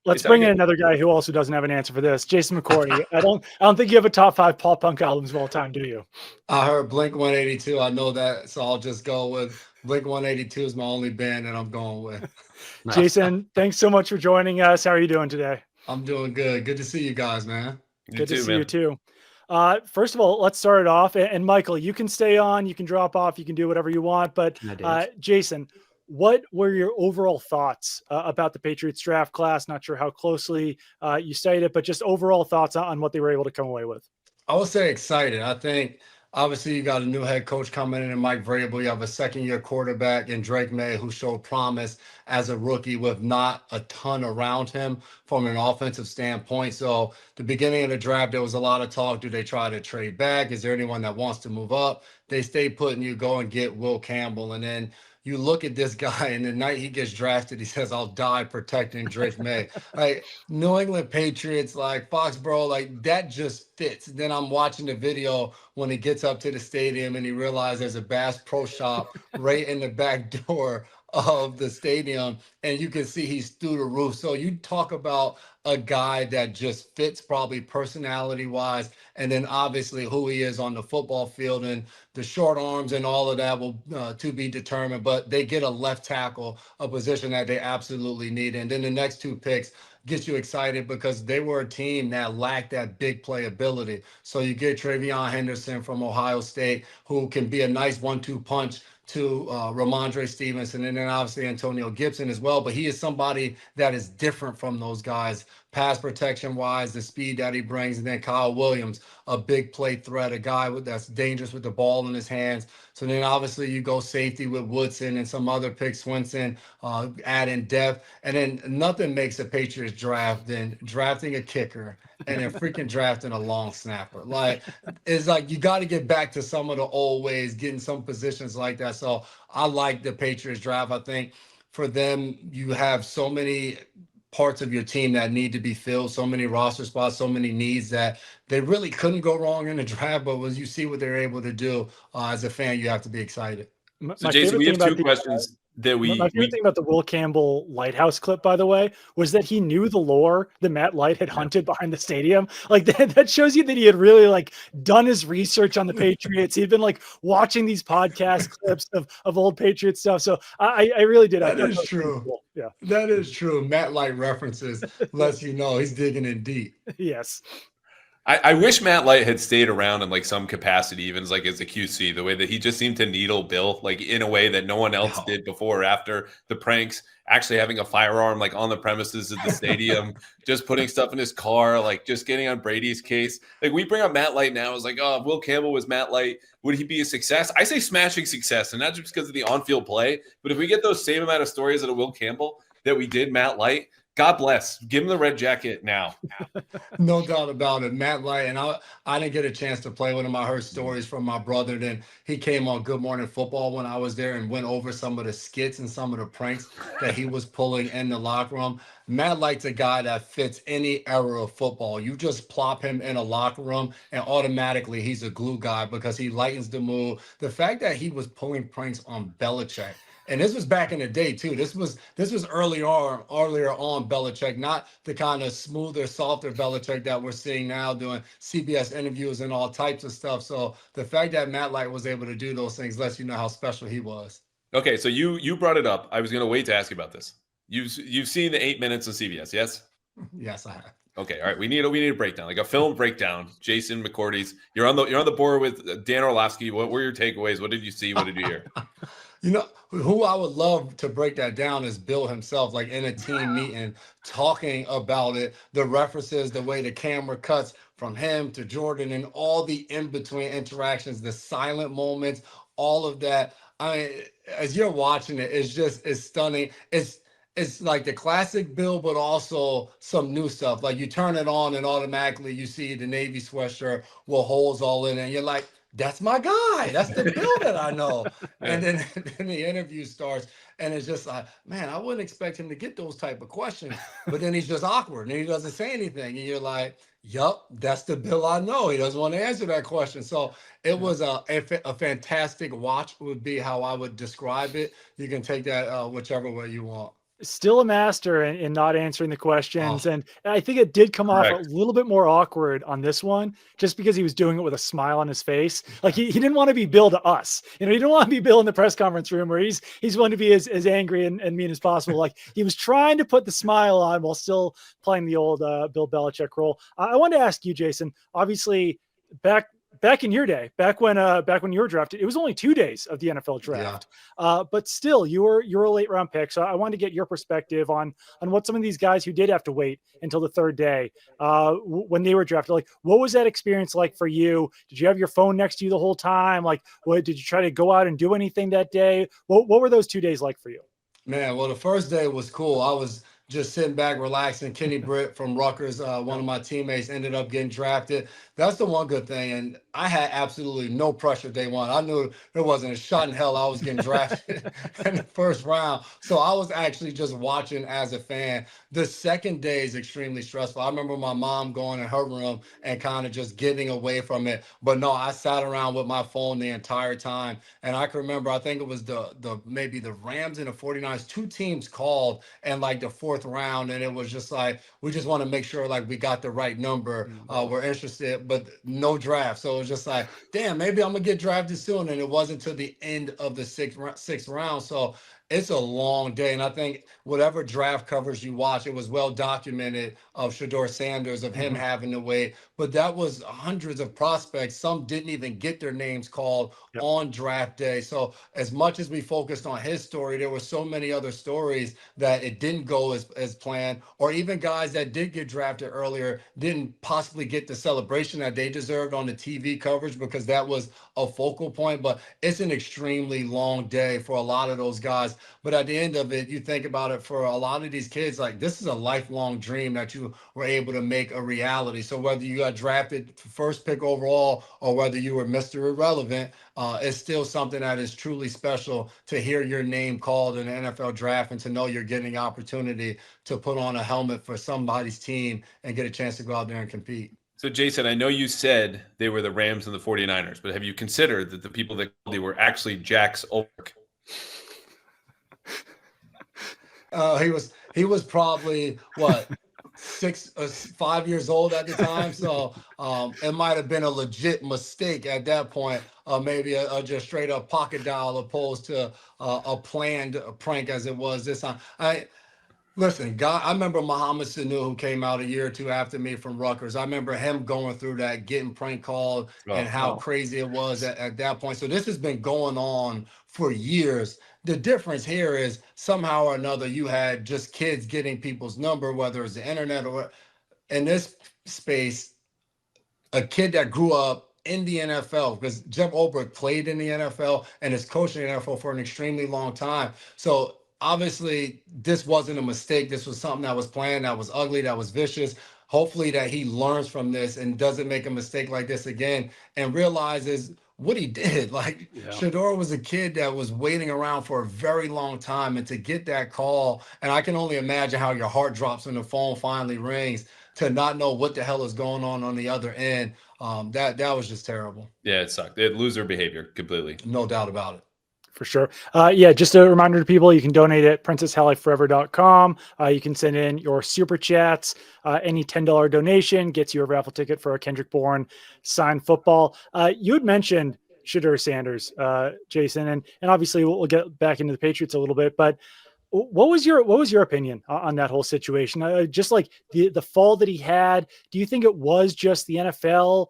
Let's bring in another guy who also doesn't have an answer for this. Jason McCourty. I don't think you have a top 5 pop punk albums of all time, do you? I heard Blink 182. I know that, so I'll just go with Blink 182 is my only band that I'm going with. Jason, thanks so much for joining us. How are you doing today? I'm doing good. Good to see you guys, man. Good to see you too. First of all, let's start it off. And Michael, you can stay on, you can drop off, you can do whatever you want. But Jason, what were your overall thoughts about the Patriots draft class? Not sure how closely you studied it, but just overall thoughts on what they were able to come away with. I would say excited. I think obviously you got a new head coach coming in, Mike Vrabel. You have a second-year quarterback in Drake May who showed promise as a rookie with not a ton around him from an offensive standpoint. So the beginning of the draft, there was a lot of talk. Do they try to trade back? Is there anyone that wants to move up? They stay put and you go and get Will Campbell. And then you look at this guy, and the night he gets drafted, he says, "I'll die protecting Drake May." Like, New England Patriots, like Foxboro, like that just fits. Then I'm watching the video when he gets up to the stadium and he realizes there's a Bass Pro Shop right in the back door of the stadium, and you can see he's through the roof. So you talk about a guy that just fits probably personality wise, and then obviously who he is on the football field, and the short arms and all of that will to be determined. But they get a left tackle, a position that they absolutely need. And then the next 2 picks gets you excited because they were a team that lacked that big play ability. So you get Travion Henderson from Ohio State, who can be a nice 1-2 punch to Ramondre Stevenson, and then obviously Antonio Gibson as well. But he is somebody that is different from those guys, pass protection wise, the speed that he brings. And then Kyle Williams, a big play threat, a guy that's dangerous with the ball in his hands. So then obviously you go safety with Woodson and some other picks, Swinson, add in depth. And then nothing makes a Patriots draft than drafting a kicker and then freaking drafting a long snapper. Like, it's like you got to get back to some of the old ways, getting some positions like that. So I like the Patriots draft. I think for them, you have so many parts of your team that need to be filled, so many roster spots, so many needs that they really couldn't go wrong in the draft. But when you see what they're able to do as a fan, you have to be excited. So Jason, we have 2 questions. My favorite thing about the Will Campbell lighthouse clip, by the way, was that he knew the lore that Matt Light had hunted behind the stadium. Like that shows you that he had really like done his research on the Patriots. He'd been like watching these podcast clips of old Patriot stuff. So I really did. That is true. Cool. Yeah, that is true. Matt Light references lets you know he's digging in deep. Yes. I wish Matt Light had stayed around in like some capacity, even as like as a QC, the way that he just seemed to needle Bill, like in a way that no one else did before or after the pranks, actually having a firearm like on the premises of the stadium, just putting stuff in his car, like just getting on Brady's case. Like we bring up Matt Light now, it's like, oh, if Will Campbell was Matt Light, would he be a success? I say smashing success, and not just because of the on-field play, but if we get those same amount of stories out of Will Campbell that we did Matt Light, God bless. Give him the red jacket now. No doubt about it. Matt Light, and I didn't get a chance to play with him. I heard stories from my brother. Then he came on Good Morning Football when I was there and went over some of the skits and some of the pranks that he was pulling in the locker room. Matt Light's a guy that fits any era of football. You just plop him in a locker room and automatically he's a glue guy because he lightens the mood. The fact that he was pulling pranks on Belichick, and this was back in the day too. This was earlier on Belichick, not the kind of smoother, softer Belichick that we're seeing now doing CBS interviews and all types of stuff. So the fact that Matt Light was able to do those things lets you know how special he was. Okay, so you brought it up. I was going to wait to ask you about this. You've seen the 8 minutes of CBS, yes? Yes, I have. Okay, all right. We need a breakdown, like a film breakdown. Jason McCourty's. You're on the board with Dan Orlovsky. What were your takeaways? What did you see? What did you hear? You know, who I would love to break that down is Bill himself, like in a team meeting, talking about it, the references, the way the camera cuts from him to Jordan and all the in-between interactions, the silent moments, all of that. I mean, as you're watching it, it's stunning. It's like the classic Bill, but also some new stuff. Like you turn it on and automatically you see the Navy sweatshirt with holes all in it. And you're like, that's my guy. That's the Bill that I know. And then the interview starts and it's just like, man, I wouldn't expect him to get those type of questions. But then he's just awkward and he doesn't say anything. And you're like, yup, that's the Bill I know. He doesn't want to answer that question. So it was a fantastic watch would be how I would describe it. You can take that whichever way you want. Still a master in not answering the questions. Oh, And I think it did come off a Correct. little bit more awkward on this one, just because he was doing it with a smile on his face. Like he didn't want to be Bill to us. He didn't want to be Bill in the press conference room where he's wanting to be as angry and mean as possible. Like he was trying to put the smile on while still playing the old Bill Belichick role. I wanted to ask you, Jason, obviously back in your day, back when you were drafted, it was only 2 days of the NFL draft. But still you were a late round pick. So I wanted to get your perspective on what some of these guys who did have to wait until the third day, when they were drafted, like, what was that experience like for you? Did you have your phone next to you the whole time? Like, what did you try to go out and do anything that day? What were those 2 days like for you? Man, well, the first day was cool. I was just sitting back, relaxing. Kenny Britt from Rutgers, one of my teammates, ended up getting drafted. That's the one good thing. And I had absolutely no pressure day one. I knew there wasn't a shot in hell I was getting drafted in the first round. So I was actually just watching as a fan. The second day is extremely stressful. I remember my mom going in her room and kind of just getting away from it. But no, I sat around with my phone the entire time. And I can remember, I think it was maybe the Rams and the 49ers, two teams called and like the fourth round. And it was just like, we just want to make sure like we got the right number. We're interested, but no draft. So it was just like, damn, maybe I'm gonna get drafted soon. And it wasn't until the end of the sixth round. So it's a long day. And I think whatever draft coverage you watch, it was well documented of Shedeur Sanders, of him having to wait. But that was hundreds of prospects. Some didn't even get their names called on draft day. So as much as we focused on his story, there were so many other stories that it didn't go as planned, or even guys that did get drafted earlier didn't possibly get the celebration that they deserved on the TV coverage, because that was a focal point. But it's an extremely long day for a lot of those guys. But at the end of it, you think about it, for a lot of these kids, like, this is a lifelong dream that you were able to make a reality. So whether you got drafted first pick overall or whether you were Mr. Irrelevant, it's still something that is truly special to hear your name called in the NFL draft and to know you're getting the opportunity to put on a helmet for somebody's team and get a chance to go out there and compete. So, Jason, I know you said they were the Rams and the 49ers, but have you considered that the people that called you were actually Jack's Ulrich? He was probably what, 5 years old at the time, so it might have been a legit mistake at that point, maybe a just straight up pocket dial opposed to a planned prank as it was this time. Listen, God, I remember Muhammad Sanu, who came out a year or two after me from Rutgers. I remember him going through that, getting prank called, and how crazy it was at that point. So this has been going on for years. The difference here is somehow or another you had just kids getting people's number, whether it's the internet or in this space, a kid that grew up in the NFL, because Jeff Ulbrich played in the NFL and has coached in the NFL for an extremely long time. So obviously this wasn't a mistake. This was something that was planned, that was ugly, that was vicious. Hopefully that he learns from this and doesn't make a mistake like this again and realizes what he did. Like, Shedeur was a kid that was waiting around for a very long time, and to get that call, and I can only imagine how your heart drops when the phone finally rings, to not know what the hell is going on the other end. That was just terrible. Yeah, it sucked. It loser behavior completely. No doubt about it. For sure. Just a reminder to people, you can donate at princesshalleforever.com. You can send in your super chats. Any $10 donation gets you a raffle ticket for a Kendrick Bourne signed football. You had mentioned Shedeur Sanders, Jason, and obviously we'll get back into the Patriots a little bit, but what was your opinion on that whole situation? Just like the fall that he had, do you think it was just the NFL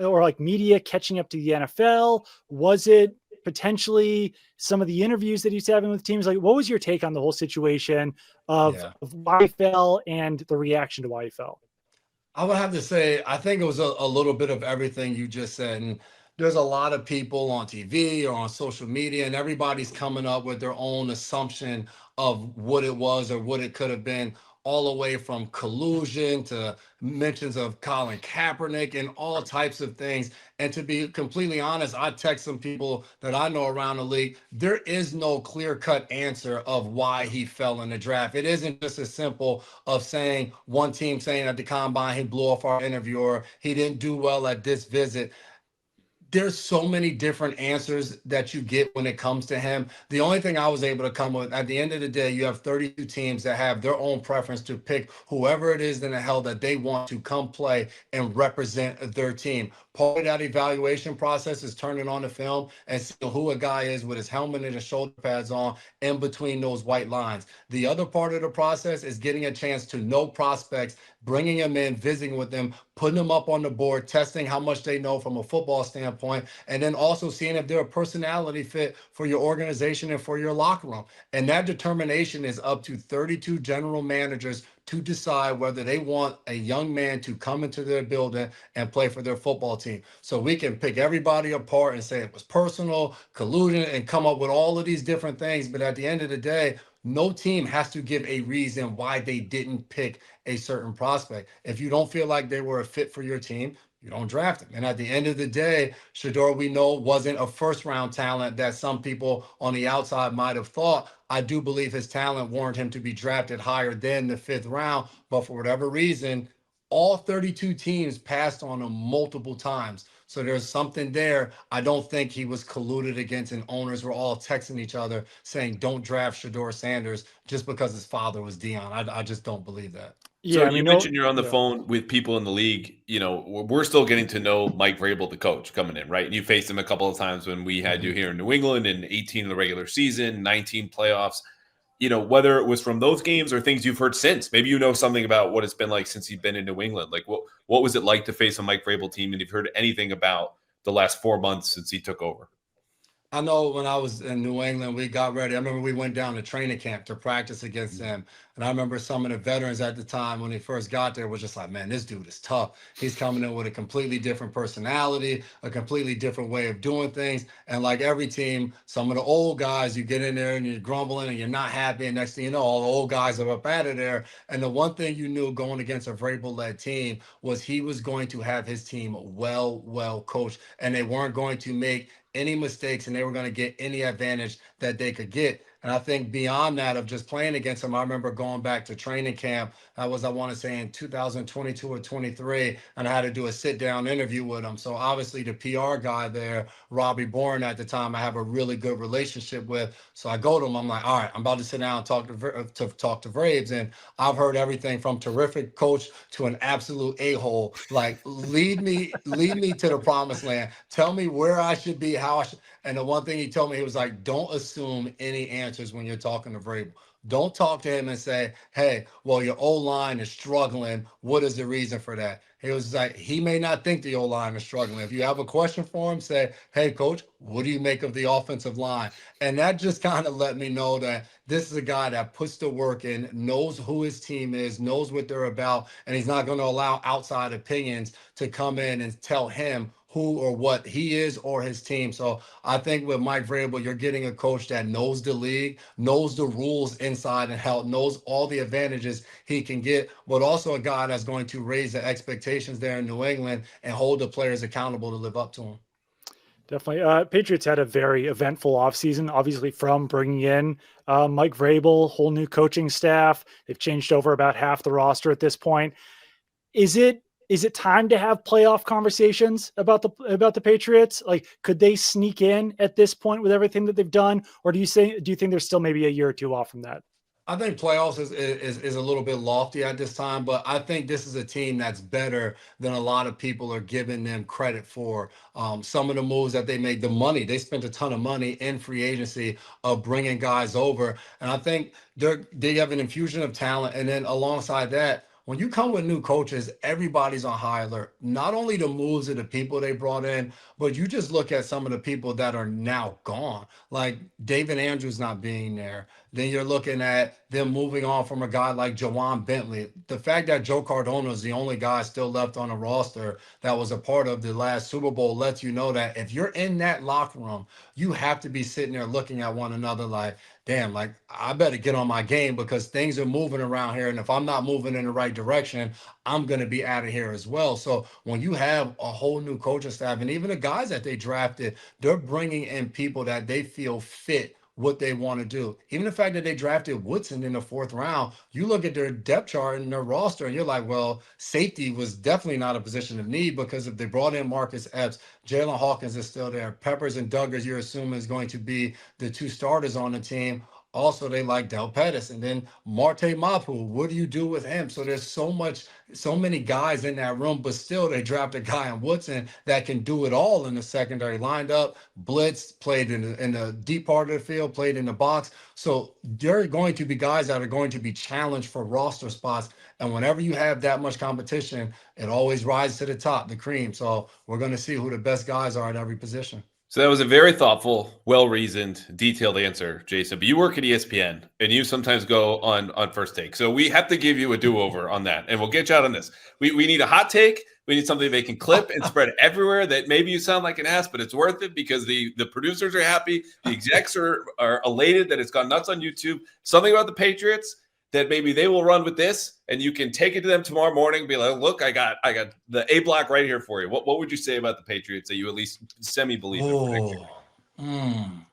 or like media catching up to the NFL? Was it potentially some of the interviews that he's having with teams? Like, what was your take on the whole situation of why he fell and the reaction to why he fell? I would have to say, I think it was a little bit of everything you just said. And there's a lot of people on TV or on social media, and everybody's coming up with their own assumption of what it was or what it could have been, all the way from collusion to mentions of Colin Kaepernick and all types of things. And to be completely honest, I text some people that I know around the league. There is no clear-cut answer of why he fell in the draft. It isn't just as simple of saying one team saying at the combine he blew off our interviewer, he didn't do well at this visit. there's so many different answers that you get when it comes to him. The only thing I was able to come with, at the end of the day, you have 32 teams that have their own preference to pick whoever it is in the hell that they want to come play and represent their team. Part of that evaluation process is turning on the film and seeing who a guy is with his helmet and his shoulder pads on in between those white lines. The other part of the process is getting a chance to know prospects, bringing them in, visiting with them, putting them up on the board, testing how much they know from a football standpoint, and then also seeing if they're a personality fit for your organization and for your locker room. And that determination is up to 32 general managers to decide whether they want a young man to come into their building and play for their football team. So we can pick everybody apart and say it was personal, collusion, and come up with all of these different things. But at the end of the day, no team has to give a reason why they didn't pick a certain prospect. If you don't feel like they were a fit for your team, you don't draft him. And at the end of the day, Shedeur, we know, wasn't a first-round talent that some people on the outside might have thought. I do believe his talent warranted him to be drafted higher than the 5th round. But for whatever reason, all 32 teams passed on him multiple times. So there's something there. I don't think he was colluded against, and owners were all texting each other saying, don't draft Shedeur Sanders just because his father was Dion. I just don't believe that. So you mentioned you're on the phone with people in the league. You know, we're still getting to know Mike Vrabel, the coach, coming in, right? And you faced him a couple of times when we had you here in New England in 18 in the regular season, 19 playoffs. You know, whether it was from those games or things you've heard since, maybe you know something about what it's been like since you've been in New England. Like, what was it like to face a Mike Vrabel team? And you've heard anything about the last 4 months since he took over? I know when I was in New England, we got ready. I remember we went down to training camp to practice against them. And I remember some of the veterans at the time when he first got there was just like, man, this dude is tough. He's coming in with a completely different personality, a completely different way of doing things. And like every team, some of the old guys, you get in there and you're grumbling and you're not happy. And next thing you know, all the old guys are up out of there. And the one thing you knew going against a Vrabel-led team was he was going to have his team well coached. And they weren't going to make any mistakes, and they were going to get any advantage that they could get. And I think beyond that of just playing against him, I remember going back to training camp. That was, I want to say, in 2022 or 23, and I had to do a sit-down interview with him. So obviously the PR guy there, Robbie Bourne at the time, I have a really good relationship with. So I go to him. I'm like, all right, I'm about to sit down and talk to Vrabes, and I've heard everything from terrific coach to an absolute a-hole. Like, lead me to the promised land. Tell me where I should be, how I should. And the one thing he told me, he was like, don't assume any answers when you're talking to Vrabel. Don't talk to him and say, hey, well, your O-line is struggling. What is the reason for that? He was like, he may not think the O-line is struggling. If you have a question for him, say, hey, coach, what do you make of the offensive line? And that just kind of let me know that this is a guy that puts the work in, knows who his team is, knows what they're about, and he's not going to allow outside opinions to come in and tell him who or what he is or his team. So I think with Mike Vrabel, you're getting a coach that knows the league, knows the rules inside and out, knows all the advantages he can get, but also a guy that's going to raise the expectations there in New England and hold the players accountable to live up to them. Definitely. Patriots had a very eventful offseason, obviously, from bringing in Mike Vrabel, whole new coaching staff. They've changed over about half the roster at this point. Is it time to have playoff conversations about the Patriots? Like, could they sneak in at this point with everything that they've done, or do you think there's still maybe a year or two off from that? I think playoffs is a little bit lofty at this time, but I think this is a team that's better than a lot of people are giving them credit for. Some of the moves that they made, the money, they spent a ton of money in free agency of bringing guys over. And I think they have an infusion of talent. And then alongside that, when you come with new coaches, everybody's on high alert. Not only the moves of the people they brought in, but you just look at some of the people that are now gone, like David Andrews not being there. Then you're looking at them moving on from a guy like Jawan Bentley. The fact that Joe Cardona is the only guy still left on the roster that was a part of the last Super Bowl lets you know that if you're in that locker room, you have to be sitting there looking at one another like, damn, like, I better get on my game because things are moving around here. And if I'm not moving in the right direction, I'm going to be out of here as well. So when you have a whole new coaching staff, and even the guys that they drafted, they're bringing in people that they feel fit what they want to do. Even the fact that they drafted Woodson in the 4th round, you look at their depth chart and their roster, and you're like, well, safety was definitely not a position of need, because if they brought in Marcus Epps, Jalen Hawkins is still there. Peppers and Duggars, you're assuming, is going to be the 2 starters on the team. Also, they like Del Pettis, and then Marte Mapu. What do you do with him? So there's so many guys in that room, but still they draft a guy in Woodson that can do it all in the secondary. Lined up, blitz, played in the deep part of the field, played in the box. So there are going to be guys that are going to be challenged for roster spots. And whenever you have that much competition, it always rises to the top, the cream. So we're going to see who the best guys are at every position. So that was a very thoughtful, well-reasoned, detailed answer, Jason. But you work at ESPN, and you sometimes go on First Take. So we have to give you a do-over on that, and we'll get you out on this. We need a hot take. We need something they can clip and spread everywhere, that maybe you sound like an ass, but it's worth it because the producers are happy. The execs are elated that it's gone nuts on YouTube. Something about the Patriots that maybe they will run with this, and you can take it to them tomorrow morning and be like, look, I got the A block right here for you. What would you say about the Patriots that you at least semi-believe in?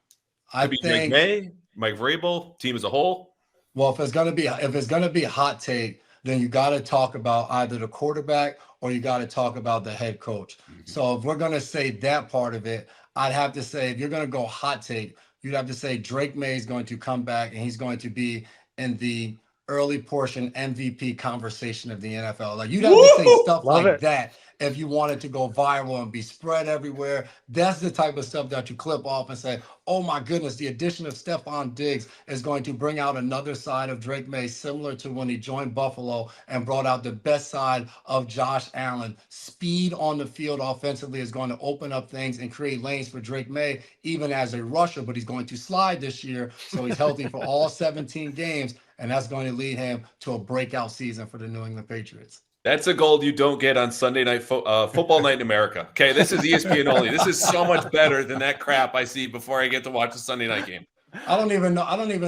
I think think May, Mike Vrabel, team as a whole. Well, if it's gonna be a hot take, then you got to talk about either the quarterback or you got to talk about the head coach. So if we're gonna say that part of it, I'd have to say, if you're gonna go hot take, you'd have to say Drake May is going to come back and he's going to be in the early portion MVP conversation of the NFL. Like, you'd have to say stuff like that if you wanted to go viral and be spread everywhere. That's the type of stuff that you clip off and say, oh my goodness, the addition of Stephon Diggs is going to bring out another side of Drake May, similar to when he joined Buffalo and brought out the best side of Josh Allen. Speed on the field offensively is going to open up things and create lanes for Drake May, even as a rusher, but he's going to slide this year, so he's healthy for all 17 games. And that's going to lead him to a breakout season for the New England Patriots. That's a gold you don't get on Sunday night football night in America. Okay, this is ESPN only. This is so much better than that crap I see before I get to watch a Sunday night game. I don't even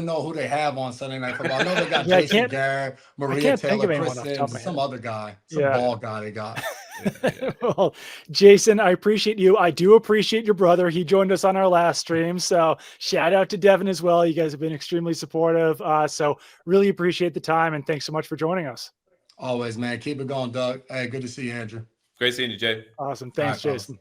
know who they have on Sunday Night Football. I know they got Jason Garrett, Maria Taylor, Chris Sims, some other guy, ball guy they got. Well, Jason, I appreciate you. I do appreciate your brother. He joined us on our last stream. So shout out to Devin as well. You guys have been extremely supportive. So really appreciate the time, and thanks so much for joining us. Always, man. Keep it going, Doug. Hey, good to see you, Andrew. Great seeing you, Jay. Awesome. Thanks, Jason.